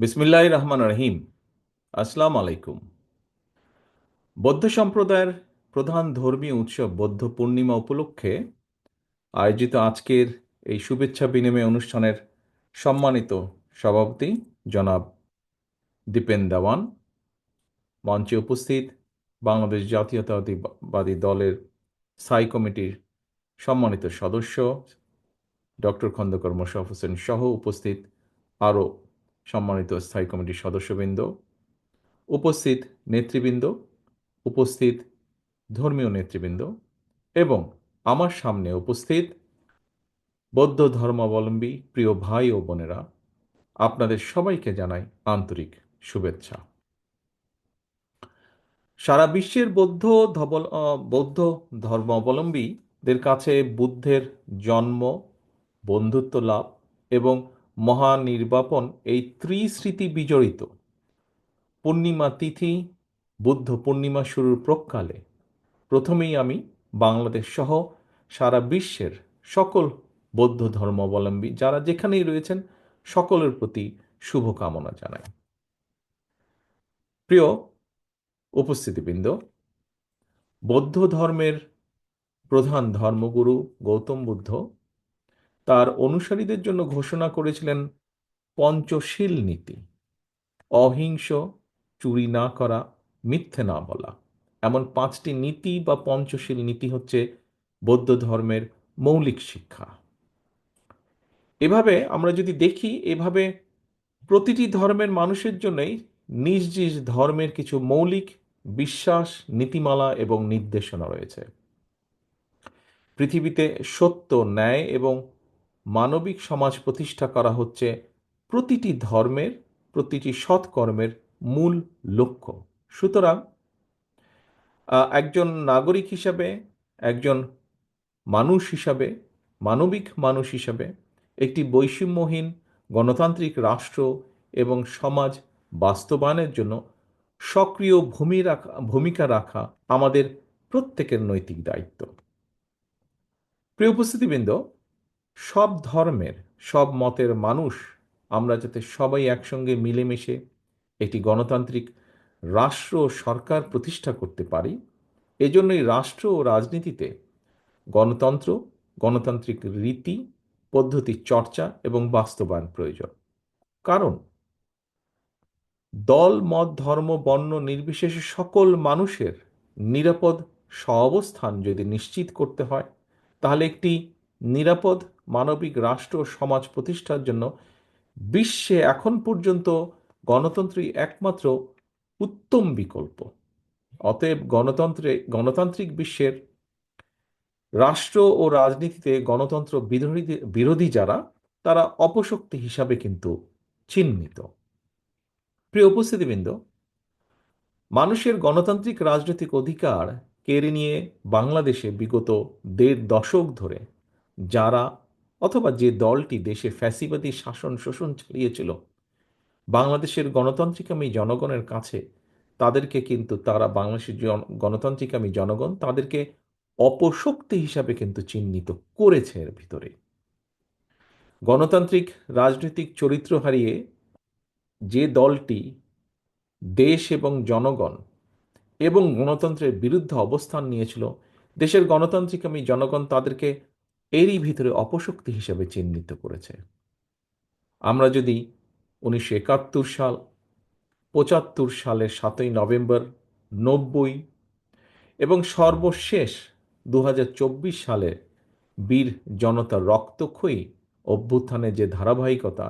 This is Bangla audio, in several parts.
বিসমিল্লাহির রহমান রহিম। আসসালামু আলাইকুম। বৌদ্ধ সম্প্রদায়ের প্রধান ধর্মীয় উৎসব বৌদ্ধ পূর্ণিমা উপলক্ষে আয়োজিত আজকের এই শুভেচ্ছা বিনিময় অনুষ্ঠানের সম্মানিত সভাপতি জনাব দীপেন দেওয়ান, মঞ্চে উপস্থিত বাংলাদেশ জাতীয়তাবাদী দলের স্থায়ী কমিটির সম্মানিত সদস্য ডক্টর খন্দকার মোশাররফ হোসেন সহ উপস্থিত আরও সম্মানিত স্থায়ী কমিটির সদস্যবৃন্দ, উপস্থিত নেতৃবৃন্দ, উপস্থিত ধর্মীয় নেতৃবৃন্দ এবং আমার সামনে উপস্থিত বৌদ্ধ ধর্মাবলম্বী প্রিয় ভাই ও বোনেরা, আপনাদের সবাইকে জানাই আন্তরিক শুভেচ্ছা। সারা বিশ্বের বৌদ্ধ ধর্মাবলম্বীদের কাছে বুদ্ধের জন্ম, বন্ধুত্ব লাভ এবং মহানির্বাপন এই ত্রিস্মৃতি বিজড়িত পূর্ণিমা তিথি বুদ্ধ পূর্ণিমা শুরুর প্রাক্কালে প্রথমেই আমি বাংলাদেশ সহ সারা বিশ্বের সকল বৌদ্ধ ধর্মাবলম্বী যারা যেখানেই রয়েছেন সকলের প্রতি শুভকামনা জানাই। প্রিয় উপস্থিতিবৃন্দ, বৌদ্ধ ধর্মের প্রধান ধর্মগুরু গৌতম বুদ্ধ তার অনুসারীদের জন্য ঘোষণা করেছিলেন পঞ্চশীল নীতি: অহিংস, চুরি না করা, মিথ্যে না বলা। এমন পাঁচটি নীতি বা পঞ্চশীল নীতি হচ্ছে বৌদ্ধ ধর্মের মৌলিক শিক্ষা। এভাবে আমরা যদি দেখি, এভাবে প্রতিটি ধর্মের মানুষের জন্যই নিজ নিজ ধর্মের কিছু মৌলিক বিশ্বাস, নীতিমালা এবং নির্দেশনা রয়েছে। পৃথিবীতে সত্য, ন্যায় এবং মানবিক সমাজ প্রতিষ্ঠা করা হচ্ছে প্রতিটি ধর্মের, প্রতিটি সৎকর্মের মূল লক্ষ্য। সুতরাং একজন নাগরিক হিসাবে, একজন মানুষ হিসাবে, মানবিক মানুষ হিসাবে একটি বৈষম্যহীন গণতান্ত্রিক রাষ্ট্র এবং সমাজ বাস্তবায়নের জন্য সক্রিয় ভূমিকা রাখা আমাদের প্রত্যেকের নৈতিক দায়িত্ব। প্রিয় উপস্থিতিবৃন্দ, সব ধর্মের, সব মতের মানুষ আমরা যাতে সবাই একসঙ্গে মিলেমিশে একটি গণতান্ত্রিক রাষ্ট্র ও সরকার প্রতিষ্ঠা করতে পারি, এজন্যই রাষ্ট্র ও রাজনীতিতে গণতন্ত্র, গণতান্ত্রিক রীতি পদ্ধতির চর্চা এবং বাস্তবায়ন প্রয়োজন। কারণ দল, মত, ধর্ম, বর্ণ নির্বিশেষে সকল মানুষের নিরাপদ সহাবস্থান যদি নিশ্চিত করতে হয়, তাহলে একটি নিরাপদ মানবিক রাষ্ট্র ও সমাজ প্রতিষ্ঠার জন্য বিশ্বে এখন পর্যন্ত গণতন্ত্রই একমাত্র উত্তম বিকল্প। অতএব গণতান্ত্রিক বিশ্বের রাষ্ট্র ও রাজনীতিতে গণতন্ত্র বিরোধী যারা, তারা অপশক্তি হিসাবে কিন্তু চিহ্নিত। প্রিয় উপস্থিতিবৃন্দ, মানুষের গণতান্ত্রিক রাজনৈতিক অধিকার কেড়ে নিয়ে বাংলাদেশে বিগত ১.৫ দশক ধরে যারা অথবা যে দলটি দেশে ফ্যাসিবাদী শাসন শোষণ চালিয়েছিল, বাংলাদেশের গণতান্ত্রিকামী জনগণের কাছে তাদেরকে কিন্তু বাংলাদেশের গণতান্ত্রিকামী জনগণ তাদেরকে অপশক্তি হিসাবে কিন্তু চিহ্নিত করেছে। এর ভিতরে গণতান্ত্রিক রাজনৈতিক চরিত্র হারিয়ে যে দলটি দেশ এবং জনগণ এবং গণতন্ত্রের বিরুদ্ধে অবস্থান নিয়েছিল, দেশের গণতান্ত্রিকামী জনগণ তাদেরকে এরই ভিতরে অপশক্তি হিসেবে চিহ্নিত করেছে। আমরা যদি ১৯৭১ সাল, ৭৫ সালের ৭ই নভেম্বর, ৯০ এবং সর্বশেষ ২০২৪ সালে বীর জনতার রক্তক্ষয়ী অভ্যুত্থানের যে ধারাবাহিকতা,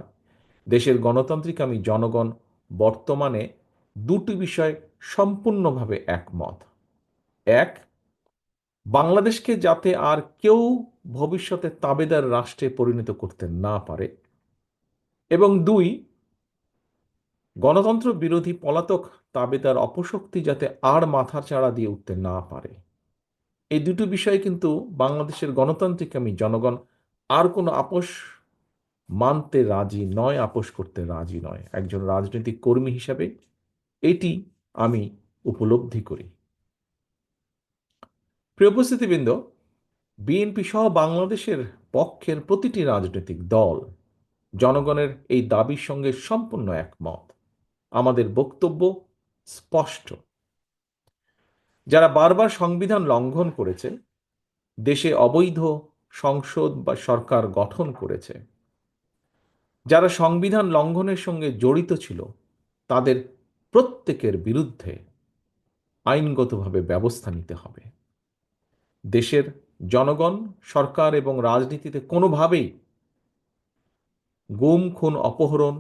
দেশের গণতান্ত্রিকামী জনগণ বর্তমানে দুটি বিষয় সম্পূর্ণভাবে একমত। এক, বাংলাদেশকে যাতে আর কেউ ভবিষ্যতে তাবেদার রাষ্ট্রে পরিণত করতে না পারে, এবং দুই, গণতন্ত্র বিরোধী পলাতক তাবেদার অপশক্তি যাতে আর মাথাচাড়া দিয়ে উঠতে না পারে। এই দুটো বিষয় কিন্তু বাংলাদেশের গণতান্ত্রিকামী জনগণ আর কোনো আপোষ মানতে রাজি নয়, আপোষ করতে রাজি নয়। একজন রাজনৈতিক কর্মী হিসাবে এটি আমি উপলব্ধি করি। প্রিয় উপস্থিতিবৃন্দ, বিএনপি সহ বাংলাদেশের পক্ষের প্রতিটি রাজনৈতিক দল জনগণের এই দাবির সঙ্গে সম্পূর্ণ একমত। আমাদের বক্তব্য স্পষ্ট। যারা বারবার সংবিধান লঙ্ঘন করেছে, দেশে অবৈধ সংসদ বা সরকার গঠন করেছে, যারা সংবিধান লঙ্ঘনের সঙ্গে জড়িত ছিল, তাদের প্রত্যেকের বিরুদ্ধে আইনগতভাবে ব্যবস্থা নিতে হবে। দেশের জনগণ, সরকার এবং রাজনীতিতে কোনোভাবেই গুম, খুন, অপহরণ,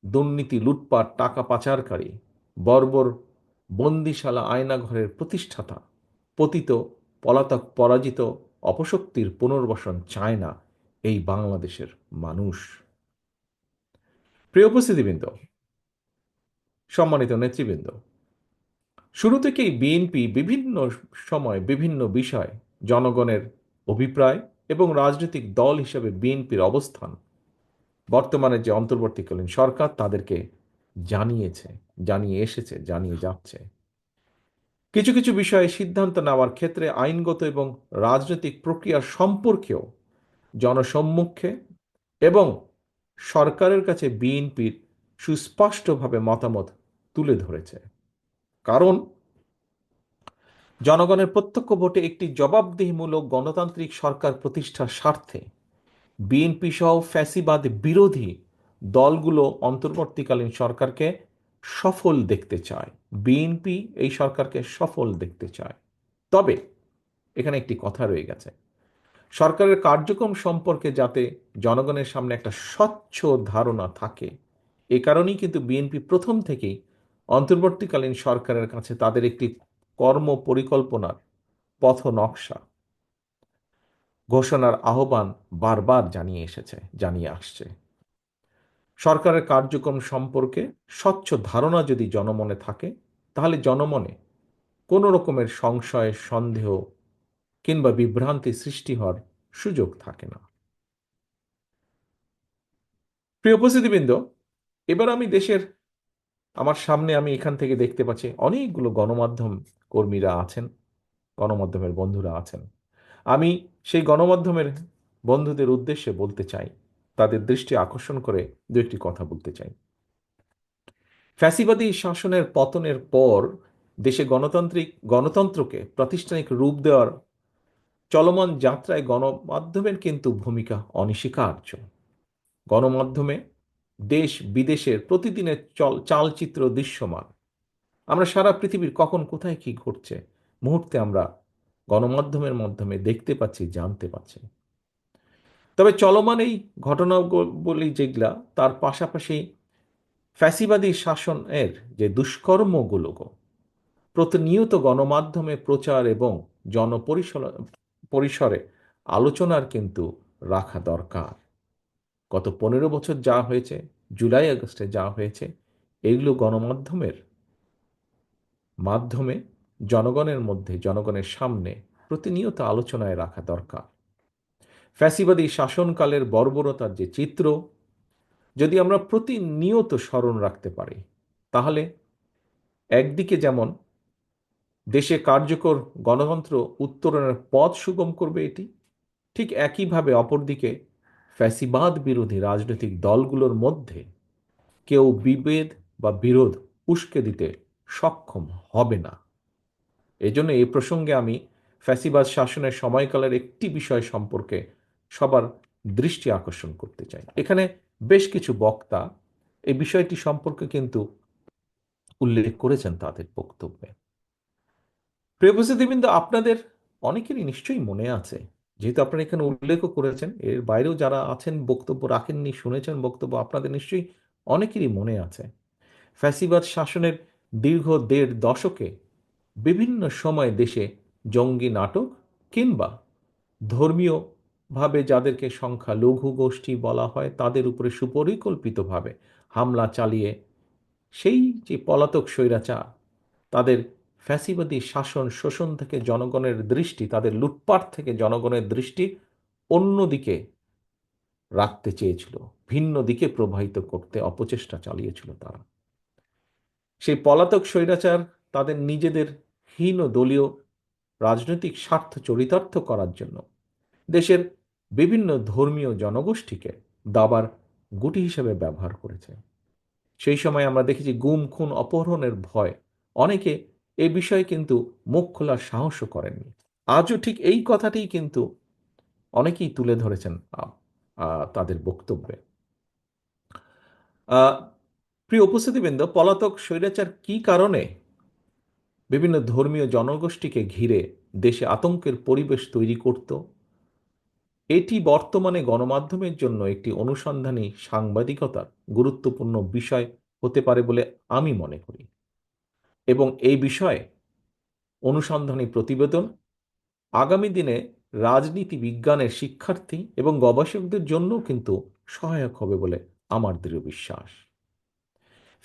দুর্নীতি, লুটপাট, টাকা পাচারকারী, বর্বর বন্দিশালা আয়নাঘরের প্রতিষ্ঠাতা, পতিত, পলাতক, পরাজিত, অপশক্তির পুনর্বাসন চায় না এই বাংলাদেশের মানুষ। প্রিয় উপস্থিতিবৃন্দ, সম্মানিত নেতৃবৃন্দ, শুরু থেকেই বিএনপি বিভিন্ন সময় বিভিন্ন বিষয় জনগণের অভিপ্রায় এবং রাজনৈতিক দল হিসেবে বিএনপির অবস্থান বর্তমানে যে অন্তর্বর্তীকালীন সরকার তাদেরকে জানিয়েছে, জানিয়ে এসেছে, জানিয়ে যাচ্ছে। কিছু কিছু বিষয়ে সিদ্ধান্ত নেওয়ার ক্ষেত্রে আইনগত এবং রাজনৈতিক প্রক্রিয়া সম্পর্কেও জনসম্মুখে এবং সরকারের কাছে বিএনপির সুস্পষ্টভাবে মতামত তুলে ধরেছে। কারণ জনগণের প্রত্যক্ষ ভোটে একটি জবাবদিহিমূলক গণতান্ত্রিক সরকার প্রতিষ্ঠার স্বার্থে বিএনপি সহ ফ্যাসিবাদ বিরোধী দলগুলো অন্তর্বর্তীকালীন সরকারকে সফল দেখতে চায়। বিএনপি এই সরকারকে সফল দেখতে চায়। তবে এখানে একটি কথা রয়ে গেছে, সরকারের কার্যক্রম সম্পর্কে যাতে জনগণের সামনে একটা স্বচ্ছ ধারণা থাকে, এ কারণেই কিন্তু বিএনপি প্রথম থেকেই অন্তর্বর্তীকালীন সরকারের কাছে তাদের একটি কর্ম পরিকল্পনার পথ নকশা ঘোষণার আহ্বান বারবার জানিয়ে আসছে। সরকারের কার্যক্রম সম্পর্কে স্বচ্ছ ধারণা যদি জনমনে থাকে, তাহলে জনমনে কোনো রকমের সংশয়, সন্দেহ কিংবা বিভ্রান্তি সৃষ্টি হওয়ার সুযোগ থাকে না। প্রিয় উপস্থিতিবৃন্দ, এবার আমি দেশের আমার সামনে আমি এখান থেকে দেখতে পাচ্ছি অনেকগুলো গণমাধ্যম কর্মীরা আছেন, গণমাধ্যমের বন্ধুরা আছেন। আমি সেই গণমাধ্যমের বন্ধুদের উদ্দেশ্যে বলতে চাই, তাদের দৃষ্টি আকর্ষণ করে দু একটি কথা বলতে চাই। ফ্যাসিবাদী শাসনের পতনের পর দেশে গণতন্ত্রকে প্রাতিষ্ঠানিক রূপ দেওয়ার চলমান যাত্রায় গণমাধ্যমের কিন্তু ভূমিকা অনস্বীকার্য। গণমাধ্যমে দেশ বিদেশের প্রতিদিনের চালচিত্র দৃশ্যমান। আমরা সারা পৃথিবীর কখন কোথায় কি ঘটছে মুহূর্তে আমরা গণমাধ্যমের মাধ্যমে দেখতে পাচ্ছি, জানতে পাচ্ছি। তবে চলমান এই ঘটনাবলী যেগুলা, তার পাশাপাশি ফ্যাসিবাদী শাসনের যে দুষ্কর্মগুলো প্রতিনিয়ত গণমাধ্যমে প্রচার এবং পরিসরে আলোচনার কিন্তু রাখা দরকার। গত 15 বছর যা হয়েছে, জুলাই আগস্টে যা হয়েছে, এগুলো গণমাধ্যমের মাধ্যমে জনগণের মধ্যে, জনগণের সামনে প্রতিনিয়ত আলোচনায় রাখা দরকার। ফ্যাসিবাদী শাসনকালের বর্বরতার যে চিত্র যদি আমরা প্রতিনিয়ত স্মরণ রাখতে পারি, তাহলে একদিকে যেমন দেশে কার্যকর গণতন্ত্র উত্তরণের পথ সুগম করবে এটি, ঠিক একইভাবে অপরদিকে ফ্যাসিবাদ বিরোধী রাজনৈতিক দলগুলোর মধ্যে কেউ বিভেদ বা বিরোধ উস্কে দিতে সক্ষম হবে না। এজন্য এই প্রসঙ্গে আমি ফ্যাসিবাদ শাসনের সময়কালের একটি বিষয় সম্পর্কে সবার দৃষ্টি আকর্ষণ করতে চাই। এখানে বেশ কিছু বক্তা এই বিষয়টি সম্পর্কে কিন্তু উল্লেখ করেছেন তাদের বক্তব্যে। প্রিয় উপস্থিতিবৃন্দ, আপনাদের অনেকেরই নিশ্চয়ই মনে আছে, যেহেতু আপনারা এখানে উল্লেখও করেছেন, এর বাইরেও যারা আছেন বক্তব্য রাখেননি, শুনেছেন বক্তব্য, আপনাদের নিশ্চয়ই অনেকেরই মনে আছে ফ্যাসিবাদ শাসনের দীর্ঘ 1.5 দশকে বিভিন্ন সময় দেশে জঙ্গি নাটক কিংবা ধর্মীয়ভাবে যাদেরকে সংখ্যালঘু গোষ্ঠী বলা হয় তাদের উপরে সুপরিকল্পিতভাবে হামলা চালিয়ে সেই যে পলাতক স্বৈরাচার তাদের ফ্যাসিবাদী শাসন শোষণ থেকে জনগণের দৃষ্টি, তাদের লুটপাট থেকে জনগণের দৃষ্টি অন্যদিকে রাখতে চেয়েছিল, ভিন্ন দিকে প্রবাহিত করতে অপচেষ্টা চালিয়েছিল তারা। সেই পলাতক স্বৈরাচার তাদের নিজেদের হীন দলীয় রাজনৈতিক স্বার্থ চরিতার্থ করার জন্য দেশের বিভিন্ন ধর্মীয় জনগোষ্ঠীকে দাবার গুটি হিসেবে ব্যবহার করেছে। সেই সময় আমরা দেখেছি গুম, খুন, অপহরণের ভয় অনেকে এ বিষয়ে কিন্তু মুখ খোলার সাহসও করেননি। আজও ঠিক এই কথাটিই কিন্তু অনেকেই তুলে ধরেছেন তাদের বক্তব্যে। আহ, প্রিয় উপস্থিতিবৃন্দ, পলাতক স্বৈরাচার কি কারণে বিভিন্ন ধর্মীয় জনগোষ্ঠীকে ঘিরে দেশে আতঙ্কের পরিবেশ তৈরি করত, এটি বর্তমানে গণমাধ্যমের জন্য একটি অনুসন্ধানী সাংবাদিকতার গুরুত্বপূর্ণ বিষয় হতে পারে বলে আমি মনে করি। এবং এই বিষয়ে অনুসন্ধানী প্রতিবেদন আগামী দিনে রাজনীতি বিজ্ঞানের শিক্ষার্থী এবং গবেষকদের জন্য কিন্তু সহায়ক হবে বলে আমার দৃঢ় বিশ্বাস।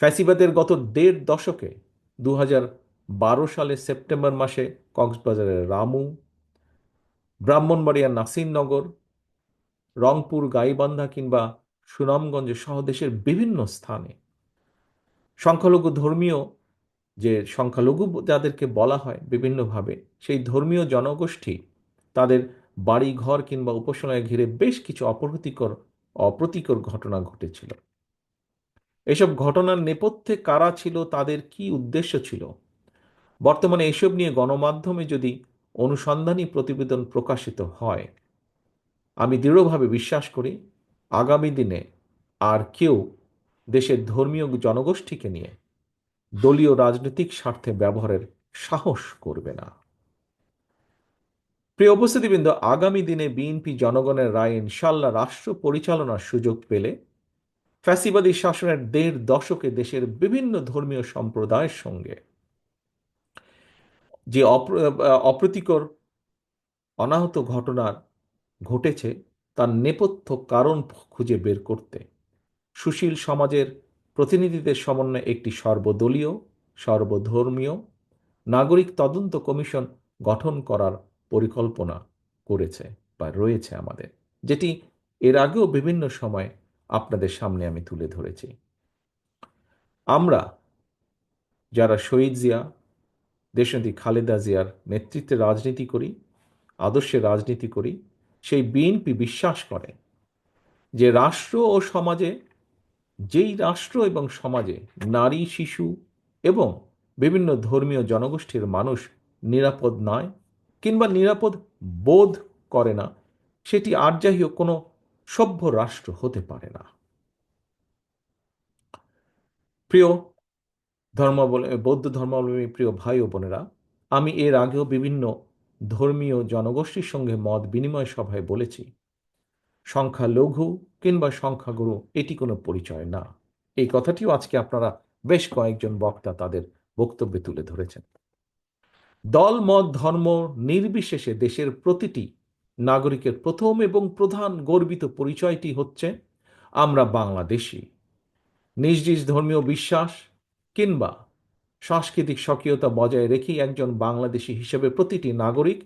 ফ্যাসিবাদের গত দেড় দশকে 2012 সালের সেপ্টেম্বর মাসে কক্সবাজারের রামু, ব্রাহ্মণবাড়িয়ার নাসিরনগর, রংপুর, গাইবান্ধা কিংবা সুনামগঞ্জ সহ দেশের বিভিন্ন স্থানে সংখ্যালঘু ধর্মীয়, যে সংখ্যালঘু যাদেরকে বলা হয় বিভিন্নভাবে, সেই ধর্মীয় জনগোষ্ঠী তাদের বাড়ি ঘর কিংবা উপাসনায় ঘিরে বেশ কিছু অপ্রীতিকর ঘটনা ঘটেছিল। এসব ঘটনার নেপথ্যে কারা ছিল, তাদের কি উদ্দেশ্য ছিল, বর্তমানে এসব নিয়ে গণমাধ্যমে যদি অনুসন্ধানী প্রতিবেদন প্রকাশিত হয়, আমি দৃঢ়ভাবে বিশ্বাস করি আগামী দিনে আর কেউ দেশের ধর্মীয় জনগোষ্ঠীকে নিয়ে দলীয় রাজনৈতিক স্বার্থে ব্যবহারের সাহস করবে না। প্রিয় উপস্থিতিবৃন্দ, আগামী দিনে বিএনপি জনগণের রায় ইনশাল্লাহ রাষ্ট্র পরিচালনার সুযোগ পেলে ফ্যাসিবাদী শাসনের দেড় দশকে দেশের বিভিন্ন ধর্মীয় সম্প্রদায়ের সঙ্গে যে অপ্রীতিকর অনাহত ঘটনা ঘটেছে তার নেপথ্য কারণ খুঁজে বের করতে সুশীল সমাজের প্রতিনিধিদের সমন্বয়ে একটি সর্বদলীয়, সর্বধর্মীয় নাগরিক তদন্ত কমিশন গঠন করার পরিকল্পনা করেছে বা রয়েছে আমাদের, যেটি এর আগেও বিভিন্ন সময় আপনাদের সামনে আমি তুলে ধরেছি। আমরা যারা শহীদ জিয়া, দেশনেত্রী খালেদা জিয়ার নেতৃত্বে রাজনীতি করি, আদর্শে রাজনীতি করি, সেই বিএনপি বিশ্বাস করে যে রাষ্ট্র ও সমাজে, যেই রাষ্ট্র এবং সমাজে নারী, শিশু এবং বিভিন্ন ধর্মীয় জনগোষ্ঠীর মানুষ নিরাপদ নয় কিংবা নিরাপদ বোধ করে না, সেটি আর যাই হোক কোনো সভ্য রাষ্ট্র হতে পারে না। প্রিয় বৌদ্ধ ধর্মাবলম্বী প্রিয় ভাই ও বোনেরা, আমি এর আগেও বিভিন্ন ধর্মীয় জনগোষ্ঠীর সঙ্গে মত বিনিময় সভায় বলেছি, সংখ্যালঘু কিংবা সংখ্যাগুরু এটি কোনো পরিচয় না। এই কথাটিও আজকে আপনারা বেশ কয়েকজন বক্তা তাদের বক্তব্যে তুলে ধরেছেন। দল, মত, ধর্ম নির্বিশেষে দেশের প্রতিটি নাগরিকের প্রথম এবং প্রধান গর্বিত পরিচয়টি হচ্ছে আমরা বাংলাদেশী। নিজ নিজ ধর্মীয় বিশ্বাস কিংবা সাংস্কৃতিক স্বকীয়তা বজায় রেখেই একজন বাংলাদেশী হিসেবে প্রতিটি নাগরিক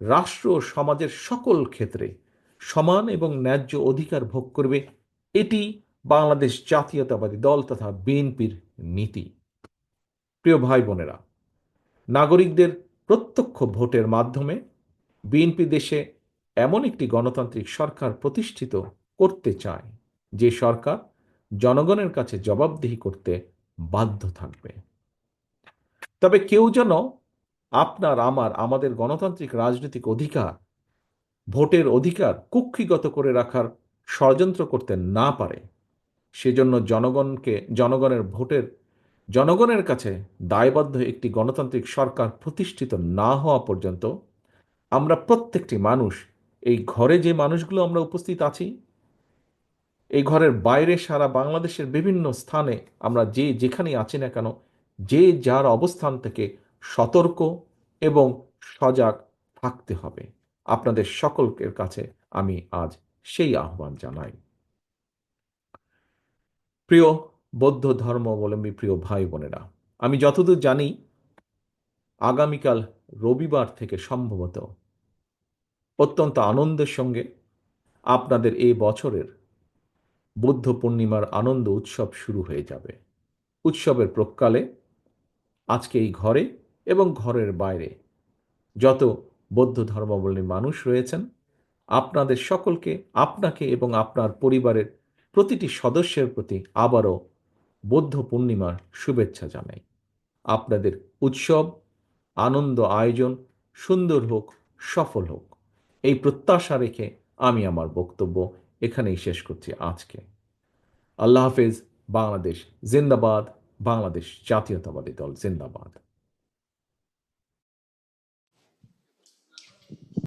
রাষ্ট্র ও সমাজের সকল ক্ষেত্রে সমান এবং ন্যায্য অধিকার ভোগ করবে, এটি বাংলাদেশ জাতীয়তাবাদী দল তথা বিএনপির নীতি। প্রিয় ভাই বোনেরা, নাগরিকদের প্রত্যক্ষ ভোটের মাধ্যমে বিএনপি দেশে এমন একটি গণতান্ত্রিক সরকার প্রতিষ্ঠিত করতে চায় যে সরকার জনগণের কাছে জবাবদিহি করতে বাধ্য থাকবে। তবে কেউ যেন আমাদের গণতান্ত্রিক রাজনৈতিক অধিকার, ভোটের অধিকার কুক্ষিগত করে রাখার ষড়যন্ত্র করতে না পারে, সেজন্য জনগণের কাছে দায়বদ্ধ একটি গণতান্ত্রিক সরকার প্রতিষ্ঠিত না হওয়া পর্যন্ত আমরা প্রত্যেকটি মানুষ, এই ঘরে যে মানুষগুলো আমরা উপস্থিত আছি, এই ঘরের বাইরে সারা বাংলাদেশের বিভিন্ন স্থানে আমরা যে যেখানেই আছি না কেন, যে যার অবস্থান থেকে সতর্ক এবং সজাগ থাকতে হবে। আপনাদের সকলের কাছে আমি আজ সেই আহ্বান জানাই। প্রিয় বৌদ্ধ ধর্মাবলম্বী প্রিয় ভাই বোনেরা, আমি যতদূর জানি আগামীকাল রবিবার থেকে সম্ভবত অত্যন্ত আনন্দের সঙ্গে আপনাদের এই বছরের বুদ্ধ পূর্ণিমার আনন্দ উৎসব শুরু হয়ে যাবে। উৎসবের প্রাক্কালে আজকে এই ঘরে এবং ঘরের বাইরে যত বৌদ্ধ ধর্মাবলম্বী মানুষ রয়েছেন, আপনাদের সকলকে, আপনাকে এবং আপনার পরিবারের প্রতিটি সদস্যের প্রতি আবারও বৌদ্ধ পূর্ণিমার শুভেচ্ছা জানাই। আপনাদের উৎসব, আনন্দ আয়োজন সুন্দর হোক, সফল হোক, এই প্রত্যাশা রেখে আমি আমার বক্তব্য এখানেই শেষ করছি আজকে। আল্লাহ হাফেজ। বাংলাদেশ জিন্দাবাদ। বাংলাদেশ জাতীয়তাবাদী দল জিন্দাবাদ।